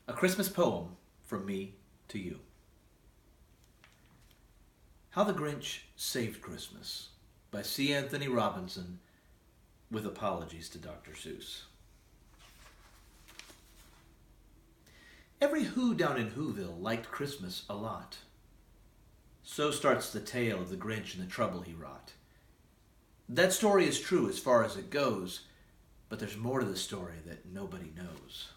A Christmas poem from me to you. How the Grinch Saved Christmas by C. Anthony Robinson, with apologies to Dr. Seuss. Every Who down in Whoville liked Christmas a lot. So starts the tale of the Grinch and the trouble he wrought. That story is true as far as it goes, but there's more to the story that nobody knows.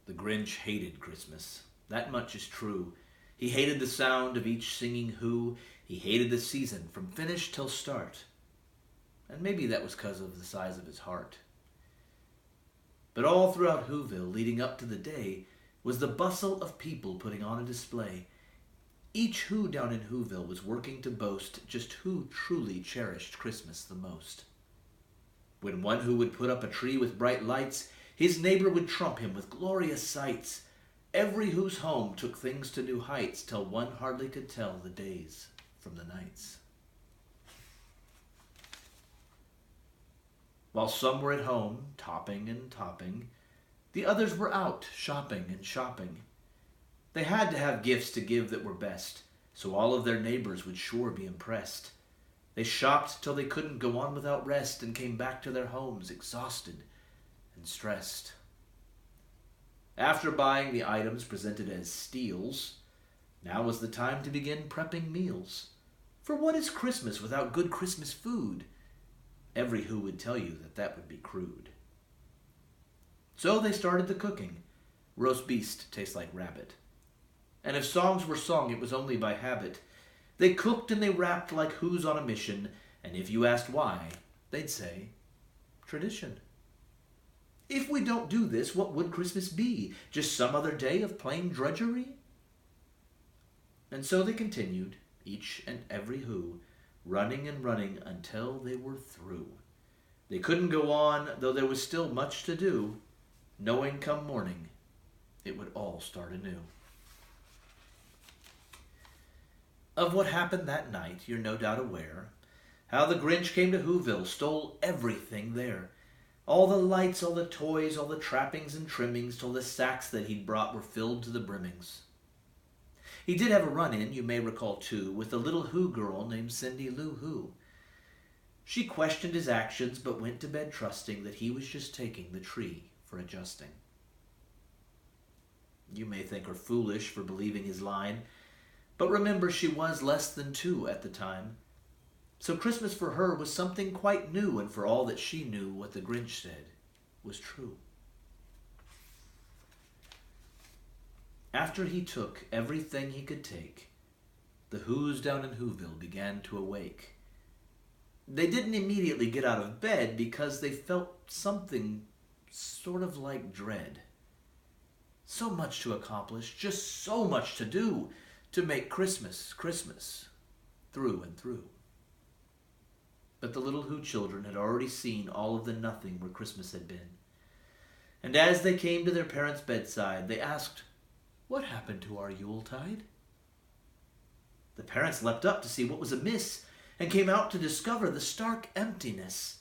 The Grinch hated Christmas. That much is true. He hated the sound of each singing who. He hated the season from finish till start. And maybe that was 'cause of the size of his heart. But all throughout Whoville, leading up to the day, was the bustle of people putting on a display. Each Who down in Whoville was working to boast just who truly cherished Christmas the most. When one Who would put up a tree with bright lights, his neighbor would trump him with glorious sights. Every Who's home took things to new heights, till one hardly could tell the days from the nights. While some were at home, topping and topping, the others were out, shopping and shopping. They had to have gifts to give that were best, so all of their neighbors would sure be impressed. They shopped till they couldn't go on without rest, and came back to their homes exhausted and stressed. After buying the items presented as steals, now was the time to begin prepping meals. For what is Christmas without good Christmas food? Every Who would tell you that that would be crude. So they started the cooking. Roast beast tastes like rabbit. And if songs were sung, it was only by habit. They cooked and they rapped like Who's on a mission, and if you asked why, they'd say, tradition. If we don't do this, what would Christmas be? Just some other day of plain drudgery? And so they continued, each and every Who, running and running until they were through. They couldn't go on, though there was still much to do, knowing come morning it would all start anew. Of what happened that night, you're no doubt aware. How the Grinch came to Whoville, stole everything there. All the lights, all the toys, all the trappings and trimmings, till the sacks that he'd brought were filled to the brimmings. He did have a run-in, you may recall too, with a little Who girl named Cindy Lou Who. She questioned his actions, but went to bed trusting that he was just taking the tree for adjusting. You may think her foolish for believing his line, but remember she was less than 2 at the time. So Christmas for her was something quite new, and for all that she knew, what the Grinch said was true. After he took everything he could take, the Who's down in Whoville began to awake. They didn't immediately get out of bed because they felt something sort of like dread. So much to accomplish, just so much to do, to make Christmas, Christmas, through and through. But the little Who children had already seen all of the nothing where Christmas had been. And as they came to their parents' bedside, they asked, "What happened to our Yuletide?" The parents leapt up to see what was amiss, and came out to discover the stark emptiness.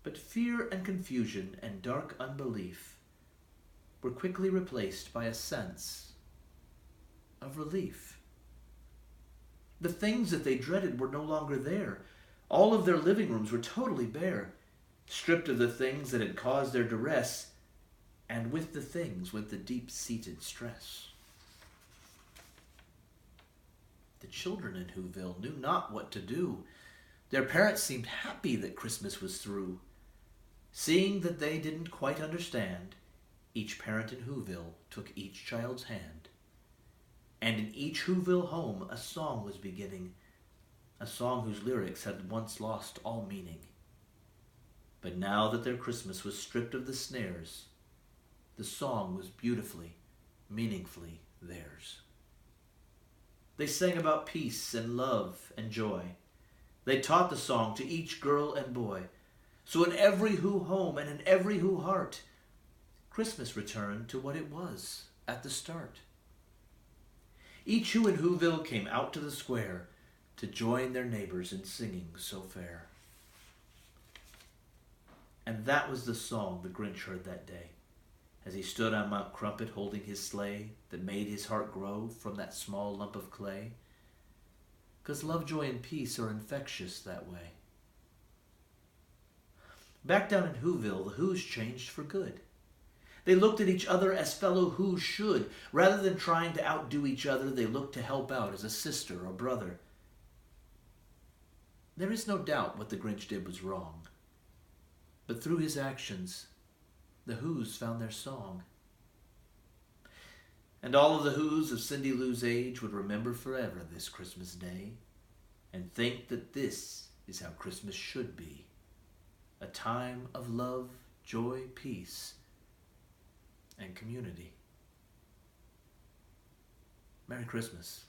But fear and confusion and dark unbelief were quickly replaced by a sense of relief. The things that they dreaded were no longer there. All of their living rooms were totally bare, stripped of the things that had caused their duress, and with the things went the deep-seated stress. The children in Whoville knew not what to do. Their parents seemed happy that Christmas was through. Seeing that they didn't quite understand, each parent in Whoville took each child's hand. And in each Whoville home a song was beginning, a song whose lyrics had once lost all meaning. But now that their Christmas was stripped of the snares, the song was beautifully, meaningfully theirs. They sang about peace and love and joy. They taught the song to each girl and boy. So in every Who home and in every Who heart, Christmas returned to what it was at the start. Each Who in Whoville came out to the square to join their neighbors in singing so fair. And that was the song the Grinch heard that day, as he stood on Mount Crumpet holding his sleigh that made his heart grow from that small lump of clay. 'Cause love, joy, and peace are infectious that way. Back down in Whoville, the Who's changed for good. They looked at each other as fellow Who's should. Rather than trying to outdo each other, they looked to help out as a sister or brother. There is no doubt what the Grinch did was wrong. But through his actions, the Who's found their song. And all of the Who's of Cindy Lou's age would remember forever this Christmas day and think that this is how Christmas should be. A time of love, joy, peace, and community. Merry Christmas.